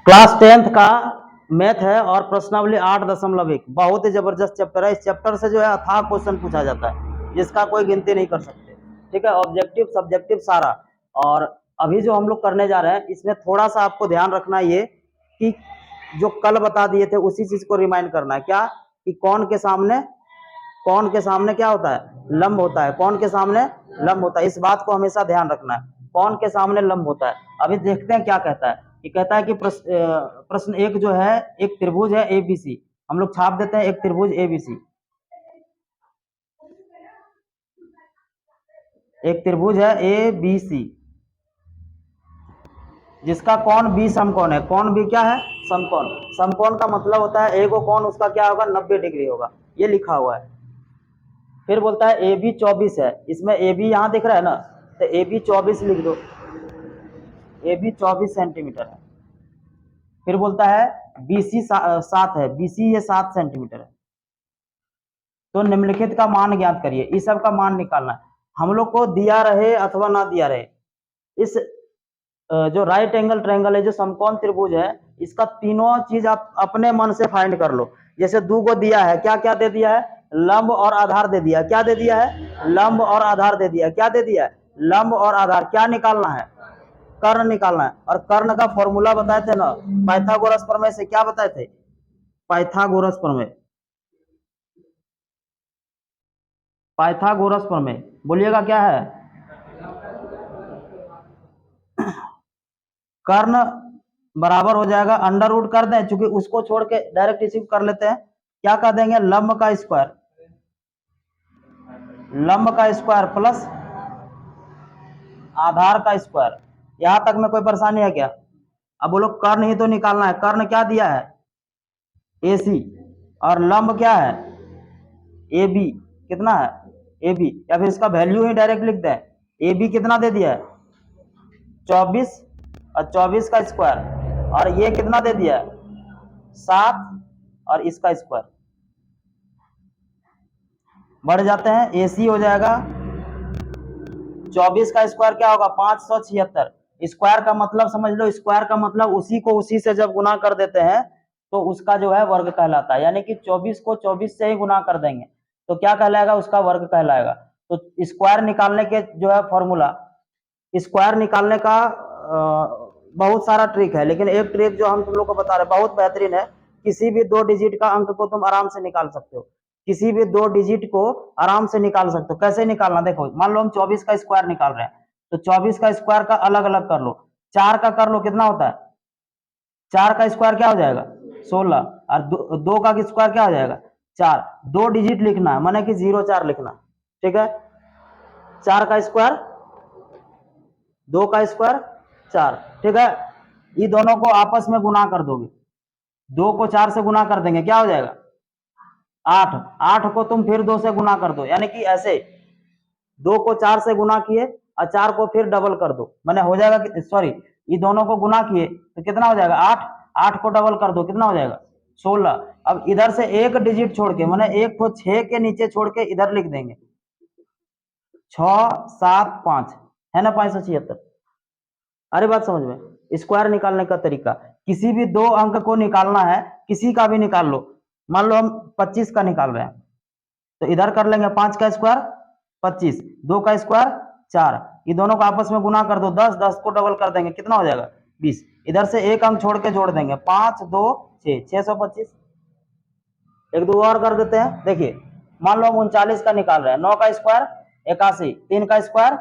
Class 10th का math है और प्रश्नावली 8.1 बहुत ही जबरदस्त चैप्टर है। इस चैप्टर से जो है अथाह क्वेश्चन पूछा जाता है जिसका कोई गिनती नहीं कर सकते। ठीक है, ऑब्जेक्टिव सब्जेक्टिव सारा। और अभी जो हम लोग करने जा रहे हैं इसमें थोड़ा सा आपको ध्यान रखना ये कि जो कल बता दिए थे उसी चीज को रिमाइंड करना है। क्या कि कौन के सामने क्या होता है, लंब होता है। कौन के सामने लंब होता है, इस बात को हमेशा ध्यान रखना है। कौन के सामने लंब होता है। अभी देखते हैं क्या कहता है। ये कहता है कि प्रश्न एक जो है, एक त्रिभुज है एबीसी। हम लोग छाप देते हैं एक त्रिभुज एबीसी। एक त्रिभुज है एबीसी जिसका कोण बी समकोण है। कोण बी क्या है, समकोण। समकोण का मतलब होता है ए को कोण उसका क्या होगा, 90 डिग्री होगा। ये लिखा हुआ है। फिर बोलता है ए बी 24 है। इसमें ए बी यहाँ दिख रहा है ना, तो ए बी 24 लिख दो। ए बी 24 सेंटीमीटर है। फिर बोलता है बीसी 7 है। बीसी ये 7 सेंटीमीटर है। तो निम्नलिखित का मान ज्ञात करिए। इस सब का मान निकालना है। हम लोग को दिया रहे अथवा ना दिया रहे, इस जो राइट एंगल ट्रायंगल है, जो समकोण त्रिभुज है, इसका तीनों चीज आप अपने मन से फाइंड कर लो। जैसे 2 को दिया है, क्या क्या दे दिया है, लंब और आधार दे दिया। क्या दे दिया है, लंब और आधार दे दिया। क्या दे दिया है, लंब और आधार। क्या निकालना है, कर्ण निकालना है। और कर्ण का फॉर्मूला बताए थे ना, पाइथागोरस प्रमेय से। क्या बताए थे, पाइथागोरस प्रमेय। पाइथागोरस प्रमेय बोलिएगा क्या है, कर्ण बराबर हो जाएगा अंडर रूट कर दें, चूंकि उसको छोड़ के डायरेक्ट इसी को कर लेते हैं। क्या कर देंगे, लंब का स्क्वायर। लंब का स्क्वायर प्लस आधार का स्क्वायर। यहां तक में कोई परेशानी है क्या। अब बोलो कर्ण ही तो निकालना है। कर्ण क्या दिया है, AC। और लंब क्या है, AB। कितना है, AB। या फिर इसका वैल्यू ही डायरेक्ट लिख दें। AB कितना दे दिया है, 24। और 24 का स्क्वायर। और ये कितना दे दिया है, 7। और इसका स्क्वायर बढ़ जाते हैं। AC हो जाएगा 24 का स्क्वायर क्या होगा, 576। स्क्वायर का मतलब समझ लो, स्क्वायर का मतलब उसी को उसी से जब गुना कर देते हैं तो उसका जो है वर्ग कहलाता है। यानी कि 24 को 24 से ही गुना कर देंगे तो क्या कहलाएगा, उसका वर्ग कहलाएगा। तो स्क्वायर निकालने के जो है फॉर्मूला, स्क्वायर निकालने का बहुत सारा ट्रिक है, लेकिन एक ट्रिक जो हम तुम लोग को बता रहे बहुत बेहतरीन है। किसी भी 2 डिजिट का अंक को तुम आराम से निकाल सकते हो। किसी भी 2 डिजिट को आराम से निकाल सकते हो। कैसे निकालना, देखो मान लो हम 24 का स्क्वायर निकाल रहे हैं, तो 24 का स्क्वायर का अलग अलग कर लो। 4 का कर लो, कितना होता है, 4 का स्क्वायर क्या हो जाएगा, 16। और 2 का स्क्वायर क्या हो जाएगा, 4। 2 डिजिट लिखना है, माने कि 0-4 लिखना। ठीक है, 4 का स्क्वायर, 2 का स्क्वायर, 4। ठीक है, ये दोनों को आपस में गुना कर दोगे। 2 को 4 से गुना कर देंगे, क्या हो जाएगा, 8। 8 को तुम फिर 2 से गुना कर दो, यानी कि ऐसे 2 को 4 से गुना किए और 4 को फिर डबल कर दो, मैंने हो जाएगा, सॉरी, ये दोनों को गुना किए तो कितना हो जाएगा, 8। 8 को डबल कर दो, कितना हो जाएगा, 16। अब इधर से एक डिजिट छोड़ के, मैंने एक को 6 के नीचे छोड़ के इधर लिख देंगे, 6 7 5 है ना, 576। अरे बात समझ में। स्क्वायर निकालने का तरीका, किसी भी 2 अंक को निकालना है, किसी का भी निकाल लो। मान लो हम 25 का निकाल रहे हैं, तो इधर कर लेंगे 5 का स्क्वायर 25, 2 का स्क्वायर 4। ये दोनों को आपस में गुना कर दो, 10। 10 को डबल कर देंगे, कितना हो जाएगा, 20। इधर से एक अंक छोड़ के जोड़ देंगे, 5 2 6, 625। एक दो और कर देते हैं, देखिए मान लो हम 39 का निकाल रहे हैं, 9 का स्क्वायर 81, 3 का स्क्वायर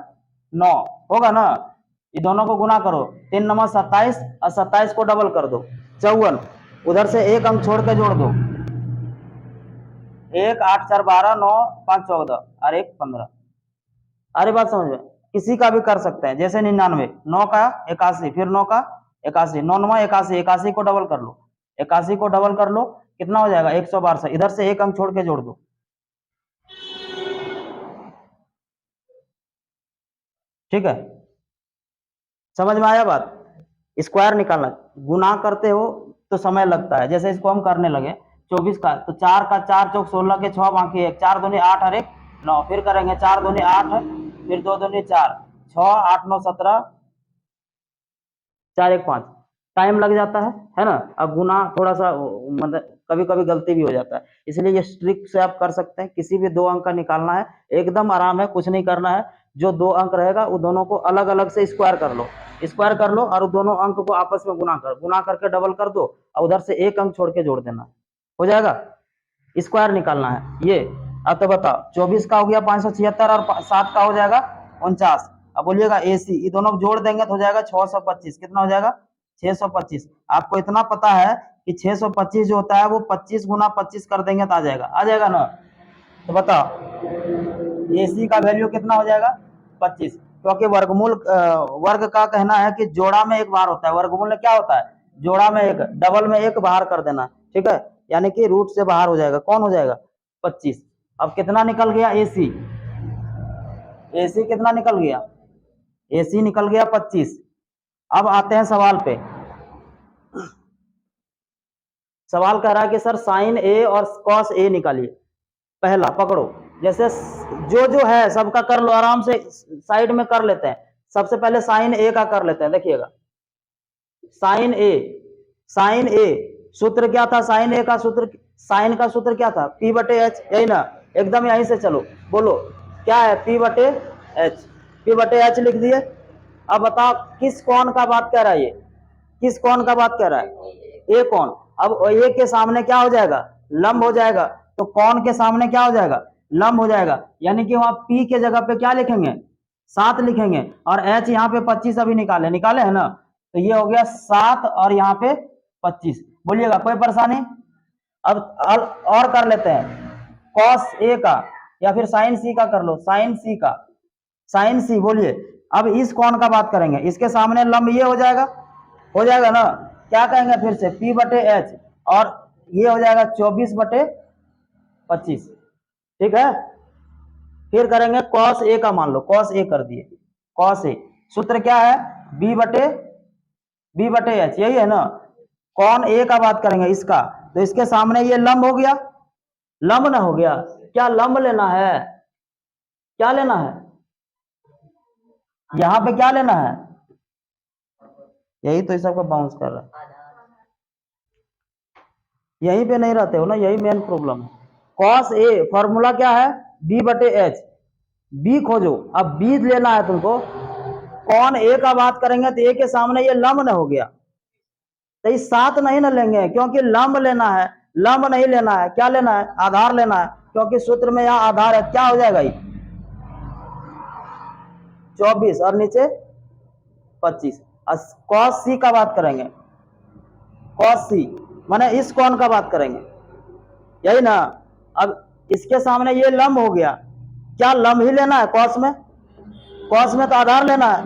9 होगा ना। ये दोनों को गुना करो, 3 9 27 और 27 को डबल कर दो, 54। उधर से एक अंक छोड़ के जोड़ दो, 1 8 4 12 9 5 14 और 1 15। अरे बात समझ में। किसी का भी कर सकते हैं, जैसे 99, 9 का 81, फिर 9 का 81, 9 9 81, 81 को डबल कर लो, 81 को डबल कर लो, कितना हो जाएगा, 162। इधर से एक अंक छोड़ के जोड़ दो। ठीक है, समझ में आया बात। स्क्वायर निकालना, गुना करते हो तो समय लगता है। जैसे इसको हम करने लगे 24 का, तो 4 का 4 चौक 16 के 6 बाकी 1, 4 दूनी 8 और 1 9। फिर करेंगे 4 दूनी 8, फिर 2 दूनी 4, 6 8 9 17, 4 1 5। टाइम लग जाता है ना। अब गुना थोड़ा सा मतलब कभी कभी गलती भी हो जाता है, इसलिए ये ट्रिक से आप कर सकते हैं। किसी भी 2 अंक का निकालना है, एकदम आराम है, कुछ नहीं करना है। जो 2 अंक रहेगा वो दोनों को अलग अलग से स्क्वायर कर लो और दोनों अंक को आपस में गुना करके डबल कर दो और उधर से 1 अंक छोड़ के जोड़ देना, हो जाएगा। स्क्वायर निकालना है ये। अब तो बताओ 24 का हो गया 576 और 7 का हो जाएगा 49। अब बोलिएगा AC, ये दोनों जोड़ देंगे तो हो जाएगा 625। कितना हो जाएगा 625। आपको इतना पता है कि 625 जो होता है वो 25 गुना 25 कर देंगे तो आ जाएगा ना। तो बताओ AC का वैल्यू कितना हो जाएगा 25, क्योंकि वर्ग का कहना है कि जोड़ा में एक बाहर होता है। वर्गमूल में क्या होता है, जोड़ा में एक, डबल में एक बाहर कर देना, ठीक है। यानी कि रूट से बाहर हो जाएगा, कौन हो जाएगा 25। अब कितना निकल गया AC, AC कितना निकल गया, AC निकल गया 25। अब आते हैं सवाल पे। सवाल कह रहा है कि सर साइन A और कॉस A निकालिए। पहला पकड़ो, जैसे जो है सबका कर लो आराम से, साइड में कर लेते हैं। सबसे पहले साइन A का कर लेते हैं, देखिएगा साइन A सूत्र क्या था, साइन A का सूत्र, साइन का सूत्र क्या था, P/H, यही ना। एकदम यहीं से चलो, बोलो क्या है, P/H लिख दिए। अब बताओ किस कोण का बात कर रहा है ये, किस कोण का बात कर रहा है, A कोण। अब A के सामने क्या हो जाएगा, लंब हो जाएगा, तो कोण के सामने क्या हो जाएगा, लंब हो जाएगा। यानी कि वहां P के जगह पे क्या लिखेंगे, 7 लिखेंगे, और H यहाँ पे 25 अभी निकाले है ना। तो ये हो गया 7 और यहाँ पे 25। बोलिएगा कोई परेशानी। अब और कर लेते हैं, कॉस A का या फिर साइन C का कर लो, साइन C बोलिए। अब इस कोण का बात करेंगे, इसके सामने लंब ये हो जाएगा ना। क्या कहेंगे फिर से, P/H, और ये हो जाएगा 24/25, ठीक है। फिर करेंगे कॉस A का, मान लो कॉस A कर दिए, कॉस A सूत्र क्या है, B/H, यही है ना। कौन A का बात करेंगे इसका, तो इसके सामने ये लंब हो गया, लंब ना हो गया, क्या लंब लेना है, क्या लेना है, यहां पे क्या लेना है, यही तो इस सबको बाउंस कर रहा है, यहीं पे नहीं रहते हो ना, यही मेन प्रॉब्लम है। कॉस A फॉर्मूला क्या है, B/H, B खोजो। अब B लेना है तुमको, कौन A का बात करेंगे तो A के सामने ये लंब ना हो गया, तो इस 7 नहीं ना लेंगे, क्योंकि लंब लेना है, लंब नहीं लेना है, क्या लेना है, आधार लेना है, क्योंकि सूत्र में यहाँ आधार है। क्या हो जाएगा ये 24 और नीचे 25। कॉस C का बात करेंगे, कॉस C माने इस कोण का बात करेंगे, यही ना। अब इसके सामने ये लंब हो गया, क्या लंब ही लेना है, कॉस में तो आधार लेना है,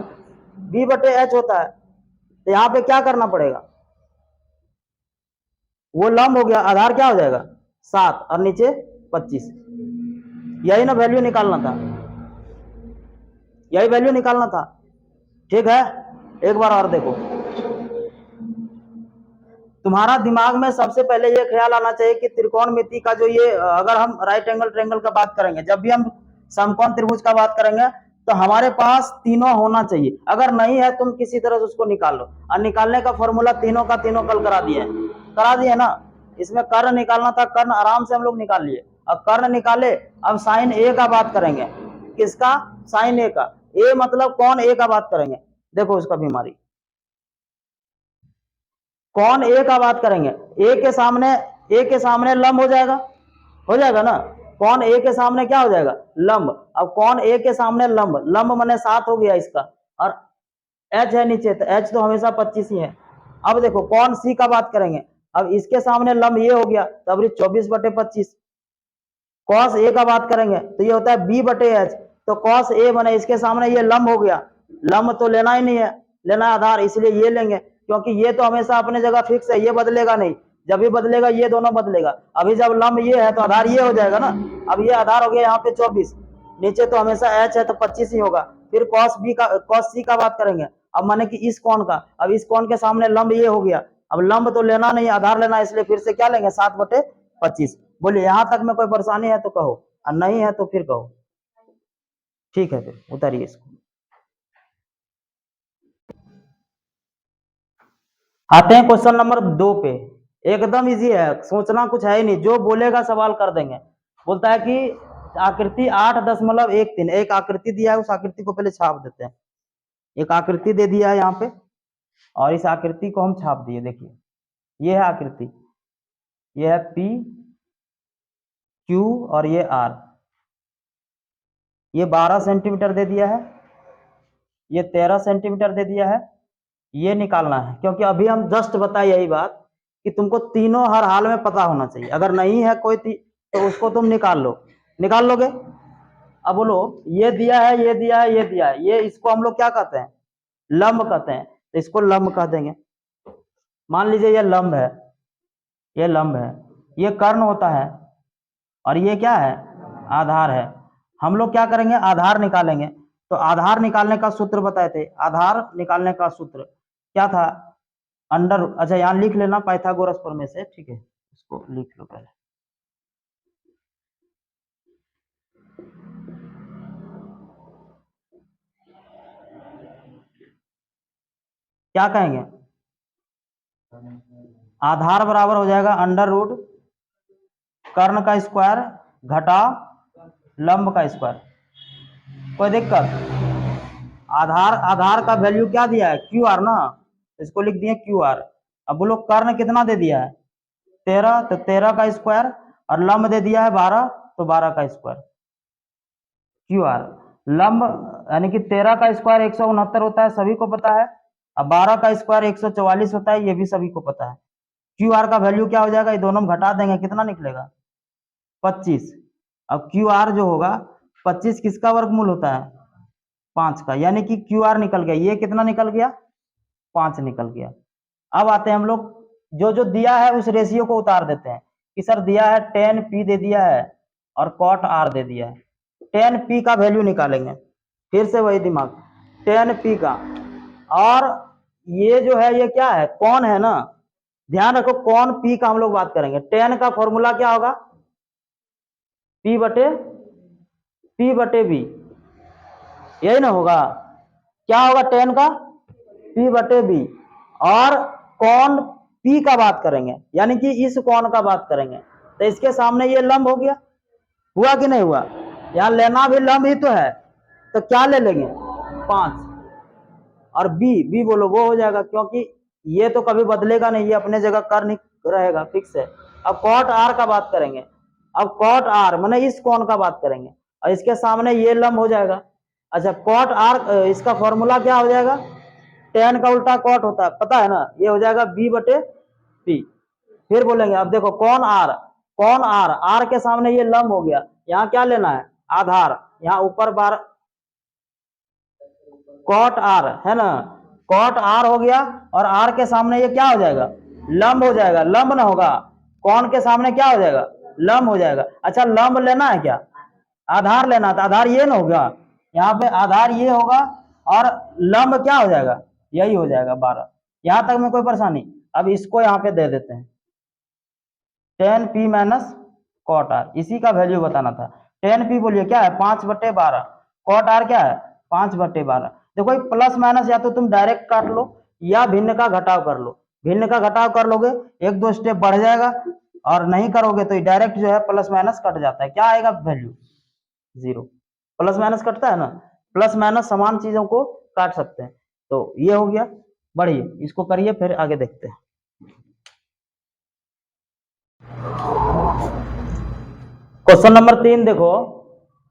B/H होता है। तो यहाँ पे क्या करना पड़ेगा, वो लंब हो गया, आधार क्या हो जाएगा 7 और नीचे 25। यही ना वैल्यू निकालना था, यही वैल्यू निकालना था, ठीक है। एक बार और देखो, तुम्हारा दिमाग में सबसे पहले ये ख्याल आना चाहिए कि त्रिकोणमिति का जो ये, अगर हम राइट एंगल ट्रायंगल का बात करेंगे, जब भी हम समकोण त्रिभुज का बात करेंगे तो हमारे पास तीनों होना चाहिए। अगर नहीं है तुम किसी तरह से उसको निकाल लो, और निकालने का फॉर्मूला तीनों का तीनों कल करा दिए ना। इसमें कर्ण निकालना था, कर्ण आराम से हम लोग निकाल लिए। अब कर्ण निकाले, अब साइन A का बात करेंगे, किसका, साइन A का। A मतलब कौन A का बात करेंगे, देखो उसका बीमारी, कौन A का बात करेंगे, A के सामने लंब हो जाएगा ना। कौन A के सामने क्या हो जाएगा, लंब। अब कौन A के सामने लंब माने 7 हो गया इसका, और H है नीचे, तो H तो हमेशा 25 ही है। अब देखो कौन C का बात करेंगे, अब इसके सामने लंब ये हो गया, तो अब 24/25। कॉस A का बात करेंगे तो ये होता है B/H, तो कॉस A माने इसके सामने ये लंब हो गया, लंब तो लेना ही नहीं है, लेना आधार, इसलिए ये लेंगे, क्योंकि ये तो हमेशा अपने जगह फिक्स है, ये बदलेगा नहीं। जब भी बदलेगा ये दोनों बदलेगा। अभी जब लंब ये है तो आधार ये हो जाएगा ना। अब ये आधार हो गया यहाँ पे 24, नीचे तो हमेशा H है तो 25 ही होगा। फिर कॉस C का बात करेंगे, अब माने कि इस कोण का, अब इस कोण के सामने लंब ये हो गया, अब लंब तो लेना नहीं, आधार लेना, इसलिए फिर से क्या लेंगे 7/25। बोलिए यहां तक में कोई परेशानी है तो कहो, और नहीं है तो फिर कहो, ठीक है फिर उतारिए इसको। आते हैं क्वेश्चन नंबर 2 पे। एकदम इजी है, सोचना कुछ है ही नहीं, जो बोलेगा सवाल कर देंगे। बोलता है कि आकृति 8.13, एक आकृति दिया है, उस आकृति को पहले छाप देते हैं। एक आकृति दे दिया है यहाँ पे, और इस आकृति को हम छाप दिए। देखिए ये है आकृति, ये है P Q और ये R। ये 12 सेंटीमीटर दे दिया है, ये 13 सेंटीमीटर दे दिया है। ये निकालना है, क्योंकि अभी हम जस्ट बताए यही बात कि तुमको तीनों हर हाल में पता होना चाहिए। अगर नहीं है कोई तो उसको तुम निकाल लो। निकाल लोगे? अब बोलो, ये दिया है, ये दिया है, ये दिया है, ये इसको हम लोग क्या कहते हैं? लंब कहते हैं। तो इसको लंब कह देंगे। मान लीजिए ये लंब है, ये लंब है, ये कर्ण होता है, और ये क्या है? आधार है। हम लोग क्या करेंगे? आधार निकालेंगे। तो आधार निकालने का सूत्र बताए थे। आधार निकालने का सूत्र क्या था? अंडर, अच्छा यहाँ लिख लेना पाइथागोरस प्रमेय से, ठीक है, इसको लिख लो पहले। क्या कहेंगे? आधार बराबर हो जाएगा अंडर रूट कर्ण का स्क्वायर घटा लंब का स्क्वायर। कोई दिक्कत? आधार का वैल्यू क्या दिया है? क्यू आर ना, इसको लिख दिए क्यू आर। अब बोलो कर्ण कितना दे दिया है? 13, तो 13 का स्क्वायर, और लंब दे दिया है 12, तो 12 का स्क्वायर। क्यू आर लंब यानी कि 13 का स्क्वायर 169 होता है, सभी को पता है। अब 12 का स्क्वायर 144 होता है, ये भी सभी को पता है। क्यू आर का वैल्यू क्या हो जाएगा? ये दोनों में घटा देंगे, कितना निकलेगा? 25। अब क्यू आर जो होगा 25 किसका वर्गमूल होता है? 5 का, यानी कि क्यू आर निकल गया। ये कितना निकल गया? 5 निकल गया। अब आते हैं हम लोग, जो जो दिया है उस रेशियो को उतार देते हैं कि सर दिया है tan p दे दिया है और cot r दे दिया है। tan p का वैल्यू निकालेंगे, फिर से वही दिमाग, tan p का। और ये जो है ये क्या है? कौन है ना, ध्यान रखो, कौन p का हम लोग बात करेंगे। tan का फॉर्मूला क्या होगा? p बटे b, यही ना होगा? क्या होगा tan का? p बटे b। और कौन P का बात करेंगे, यानी कि इस कौन का बात करेंगे, तो इसके सामने ये लंब हो गया। हुआ कि नहीं हुआ? यहाँ लेना भी लंब ही तो है, तो क्या ले लेंगे? 5। और B बोलो, वो हो जाएगा, क्योंकि ये तो कभी बदलेगा नहीं, ये अपने जगह कर नहीं रहेगा, फिक्स है। अब cot R का बात करेंगे। अब cot R माने इस कौन का बात करेंगे, और इसके सामने ये लंब हो जाएगा। अच्छा, cot R इसका फॉर्मूला क्या हो जाएगा? tan का उल्टा cot होता है, पता है ना? ये हो जाएगा b बटे p। फिर बोलेंगे, अब देखो कौन R के सामने ये लंब हो गया। यहाँ क्या लेना है? आधार। यहाँ ऊपर बार cot R है ना, cot R हो गया, और R के सामने ये क्या हो जाएगा? लंब हो जाएगा। लंब ना होगा, कौन के सामने क्या हो जाएगा? लंब हो जाएगा। अच्छा, लंब लेना है क्या? आधार लेना था, आधार ये ना होगा, यहाँ पे आधार ये होगा, और लंब क्या हो जाएगा? यही हो जाएगा 12। यहां तक में कोई परेशानी? अब इसको यहाँ पे दे देते हैं, tan p minus cot r, इसी का वैल्यू बताना था। tan p बोलिए क्या है? 5/12। cot r क्या है? 5/12। देखो प्लस माइनस या तो तुम डायरेक्ट काट लो, या भिन्न का घटाव कर लो। भिन्न का घटाव कर लोगे, 1-2 स्टेप बढ़ जाएगा, और नहीं करोगे तो डायरेक्ट जो है प्लस माइनस कट जाता है। क्या आएगा वैल्यू? 0। प्लस माइनस कटता है ना, प्लस माइनस समान चीजों को काट सकते हैं। तो ये हो गया। बढ़िए, इसको करिए, फिर आगे देखते हैं। क्वेश्चन नंबर 3 देखो,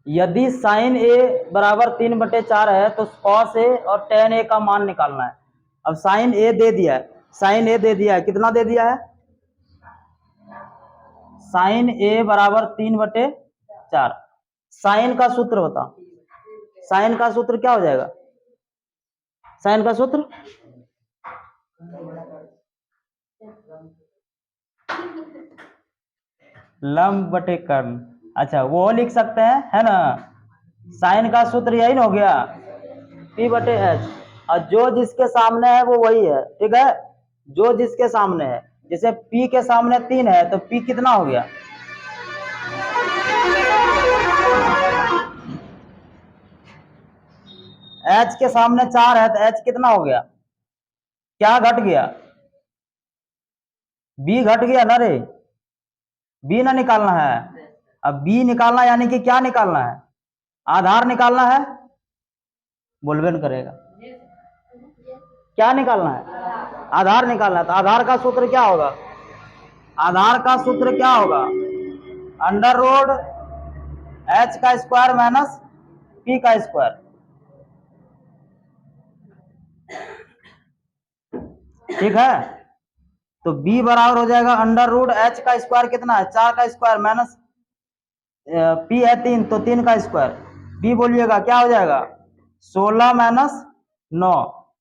यदि sin a बराबर 3/4 है तो cos a और tan a का मान निकालना है। अब sin a दे दिया है, sin a दे दिया है, कितना दे दिया है? sin a बराबर 3/4। sin का सूत्र बता, sin का सूत्र क्या हो जाएगा? sin का सूत्र लंब बटे कर्ण। अच्छा, वो लिख सकते हैं, है ना? साइन का सूत्र यही ना हो गया, P/H। और जो जिसके सामने है वो वही है, ठीक है? जो जिसके सामने है, जैसे P के सामने 3 है, तो P कितना हो गया? H के सामने 4 है, तो H कितना हो गया? क्या घट गया? बी घट गया ना रे, बी ना निकालना है। अब बी निकालना यानी कि क्या निकालना है, आधार निकालना है, बोलबे न करेगा, क्या निकालना है, आधार निकालना है। तो आधार का सूत्र क्या होगा, आधार का सूत्र क्या होगा, अंडर रूट एच का स्क्वायर माइनस पी का स्क्वायर। ठीक है, तो b बराबर हो जाएगा अंडर रूट एच का स्क्वायर कितना है, 4 का स्क्वायर माइनस p है 3 तो 3 का स्क्वायर। b बोलिएगा क्या हो जाएगा 16 माइनस 9,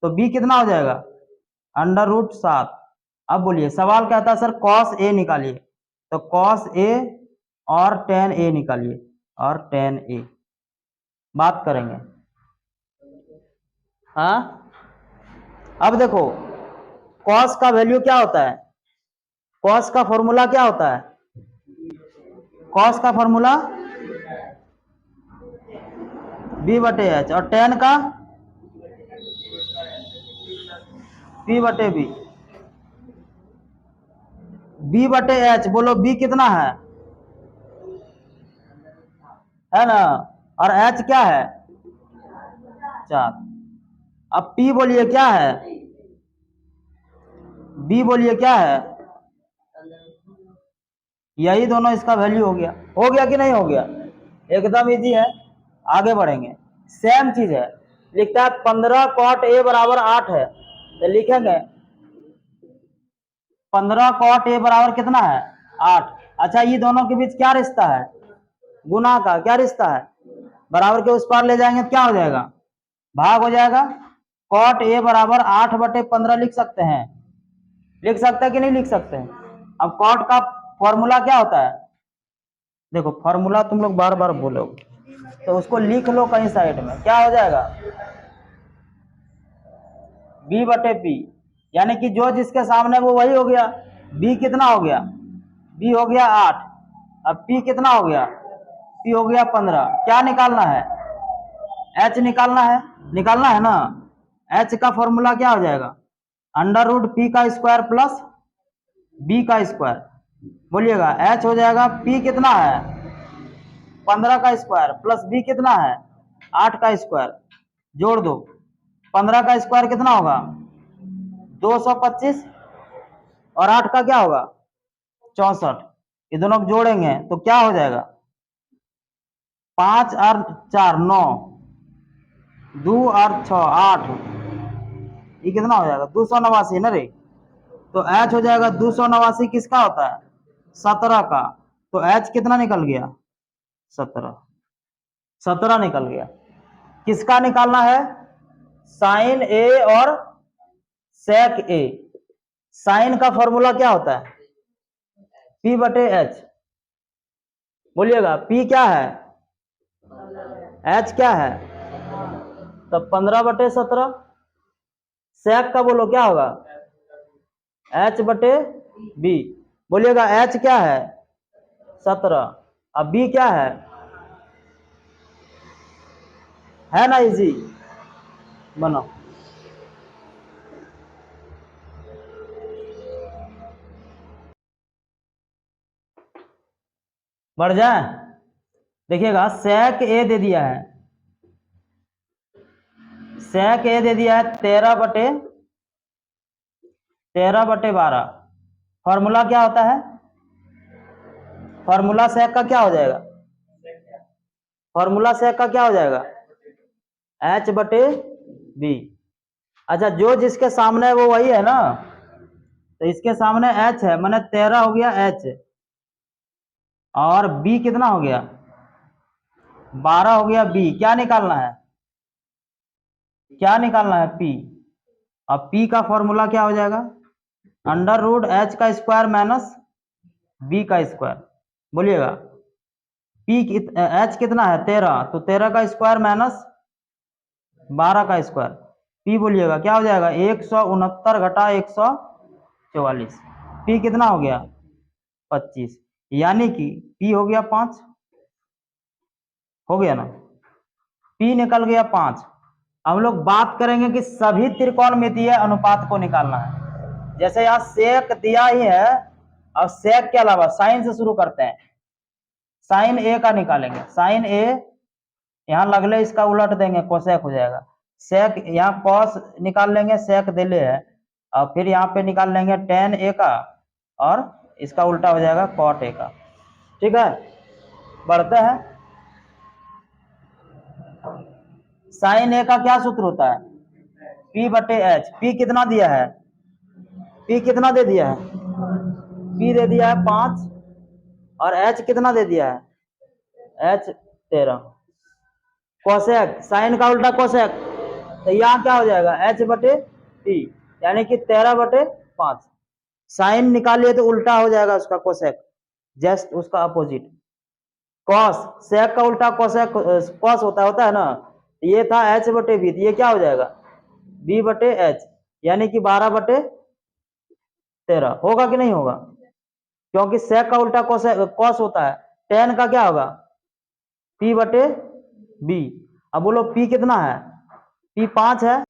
तो b कितना हो जाएगा अंडर रूट 7। अब बोलिए सवाल कहता है सर कॉस a निकालिए, तो कॉस a और tan a निकालिए, और tan a बात करेंगे। हाँ, अब देखो कॉस का वैल्यू क्या होता है, कॉस का फॉर्मूला क्या होता है, कॉस का फॉर्मूला b बटे एच, और टेन का p बटे b, b बटे एच, बोलो b कितना है ना, और h क्या है 4। अब p बोलिए क्या है, b बोलिए क्या है, यही दोनों इसका वैल्यू हो गया कि नहीं हो गया, एकदम इजी है। आगे बढ़ेंगे, सेम चीज है, लिखता है 15 कॉट a बराबर 8 है, तो लिखेंगे 15 कॉट a बराबर कितना है 8। अच्छा ये दोनों के बीच क्या रिश्ता है, गुना का क्या रिश्ता है, बराबर के उस पार ले जाएंगे तो क्या हो जाएगा भाग हो जाएगा। कॉट a बराबर 8 बटे 15 लिख सकते हैं, लिख सकते हैं कि नहीं लिख सकते हैं। अब कॉट का फॉर्मूला क्या होता है, देखो फॉर्मूला तुम लोग बार बार बोलोगे तो उसको लिख लो कहीं साइड में, क्या हो जाएगा b बटे p, यानी कि जो जिसके सामने वो वही हो गया। b कितना हो गया, b हो गया 8, अब p कितना हो गया, p हो गया 15। क्या निकालना है, h निकालना है ना। h का फॉर्मूला क्या हो जाएगा अंडर रूट p का स्क्वायर प्लस b का स्क्वायर। बोलिएगा h हो जाएगा p कितना है 15 का स्क्वायर प्लस b कितना है 8 का स्क्वायर, जोड़ दो 15 का स्क्वायर कितना होगा 225, और 8 का क्या होगा 64, ये दोनों को जोड़ेंगे तो क्या हो जाएगा 5 और 4 9, 2 और 6 8, ये कितना हो जाएगा 289 ना रे। तो h हो जाएगा 289 किसका होता है 17 का, तो h कितना निकल गया 17 निकल गया। किसका निकालना है साइन a और सेक a। साइन का फॉर्मूला क्या होता है p बटे h, बोलिएगा p क्या है h क्या है, तो 15 बटे 17। सेक का बोलो क्या होगा h बटे b, बोलिएगा h क्या है 17, अब b क्या है ना, इजी बनाओ। बढ़ जाए, देखिएगा सेक ए दे दिया है, सेक ए दे दिया है 13/12। फॉर्मूला क्या होता है, फॉर्मूला सेक का क्या हो जाएगा, फॉर्मूला सेक का क्या हो जाएगा h बटे b। अच्छा जो जिसके सामने है वो वही है ना, तो इसके सामने h है मैंने 13 हो गया h, और b कितना हो गया 12 हो गया b। क्या निकालना है, क्या निकालना है p। अब p का फॉर्मूला क्या हो जाएगा अंडर रूट h का स्क्वायर माइनस b का स्क्वायर। बोलिएगा p h कितना है 13, तो 13 का स्क्वायर माइनस 12 का स्क्वायर। p बोलिएगा क्या हो जाएगा 169 घटा 144, p कितना हो गया 25, यानी कि p हो गया 5, हो गया ना, p निकल गया 5। हम लोग बात करेंगे कि सभी त्रिकोणमितीय अनुपात को निकालना है। जैसे यहाँ सेक दिया ही है अब सेक के अलावा साइन से शुरू करते हैं, साइन ए का निकालेंगे, साइन ए यहाँ लगले इसका उलट देंगे, कोसेक हो जाएगा। सेक यहाँ कॉस निकाल लेंगे, सेक देले है, और फिर यहाँ पे निकाल लेंगे टेन ए का, और इसका उल्टा हो जाएगा कॉट ए का। ठीक है, बढ़ते हैं। साइन ए का क्या सूत्र होता है, पी बटे एच। पी कितना दिया है, पी कितना दे दिया है, पी दे दिया है 5, और एच कितना दे दिया है, एच 13। कोसेक, साइन का उल्टा कोसेक, तो यहाँ क्या हो जाएगा, एच बटे पी, यानी कि 13/5। साइन निकालिए तो उल्टा हो जाएगा उसका कोसेक, जस्ट उसका अपोजिट। कॉस, सेक का उल्टा कोसेक कॉस होता है ना, ये था एच बटे बी, ये क्या हो जाएगा, बी बटे एच, यानी कि 12/13 होगा कि नहीं होगा, क्योंकि सेक का उल्टा कॉस होता है। टेन का क्या होगा, पी बटे बी। अब बोलो पी कितना है, पी 5 है।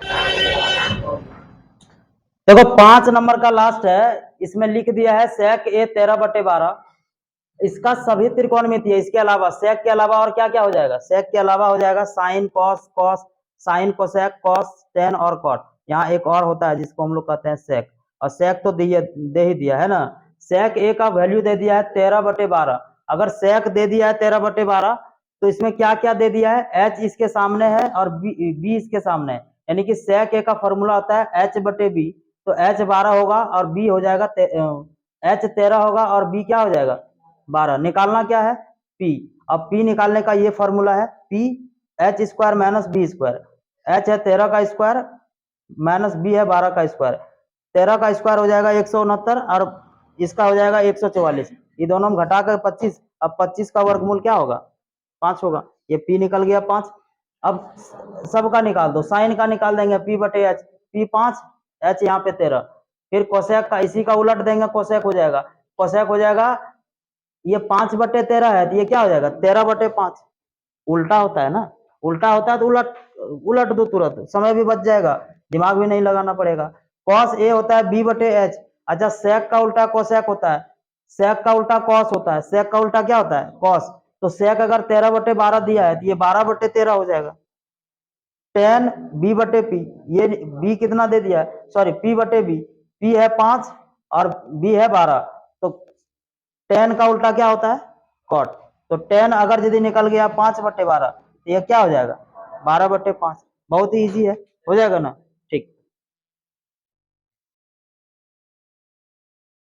देखो 5 नंबर का लास्ट है, इसमें लिख दिया है सेक ए 13/12। इसका सभी त्रिकोणमितीय, इसके अलावा सेक के अलावा और क्या क्या हो जाएगा, सेक के अलावा हो जाएगा sine cos, cos sine cosec, cos tan और कॉट। यहाँ एक और होता है जिसको हम लोग कहते हैं सेक, और सेक तो दे ही दिया है ना। सेक ए का वैल्यू दे दिया है 13/12। अगर सेक दे दिया है 13/12, तो इसमें क्या क्या दे दिया है, एच इसके सामने है और बी इसके सामने है, यानी कि सेक ए का फॉर्मूला होता है एच बटे बी। तो एच 12 होगा और बी हो जाएगा, एच 13 होगा और बी क्या हो जाएगा 12। निकालना क्या है, पी। अब पी निकालने का ये फॉर्मूला है, P H square minus B square. H है 13 का स्क्वायर माइनस बी है 12 का स्क्वायर। 13 का स्क्वायर हो जाएगा 169 और इसका हो जाएगा 144। ये दोनों में घटा कर 25। अब 25 का वर्गमूल क्या होगा, 5 होगा। ये पी निकल गया 5। अब सबका निकाल दो, साइन का निकाल देंगे, पी बटे एच, पी 5, एच यहाँ पे 13। फिर कोसेक का इसी का उलट देंगे, कोसेक हो जाएगा, कोसेक हो जाएगा, ये 5/13 है, तो ये क्या हो जाएगा 13/5। उल्टा होता है ना, उल्टा होता है तो उलट दो तुरंत, समय भी बच जाएगा, दिमाग भी नहीं लगाना पड़ेगा। कॉस ए होता है बी बटे एच। अच्छा, सेक का उल्टा कोसेक होता है, सेक का उल्टा कॉस होता है, सेक का उल्टा क्या होता है, कॉस। तो सेक अगर 13/12 दिया है तो ये 12/13 हो जाएगा। टेन बी बटे पी, ये बी कितना दे दिया है, सॉरी पी बटे बी, पी है 5 और बी है 12। तो टेन का उल्टा क्या होता है, कॉट। तो टेन अगर यदि निकल गया 5/12, तो ये क्या हो जाएगा 12/5। बहुत ही इजी है, हो जाएगा ना।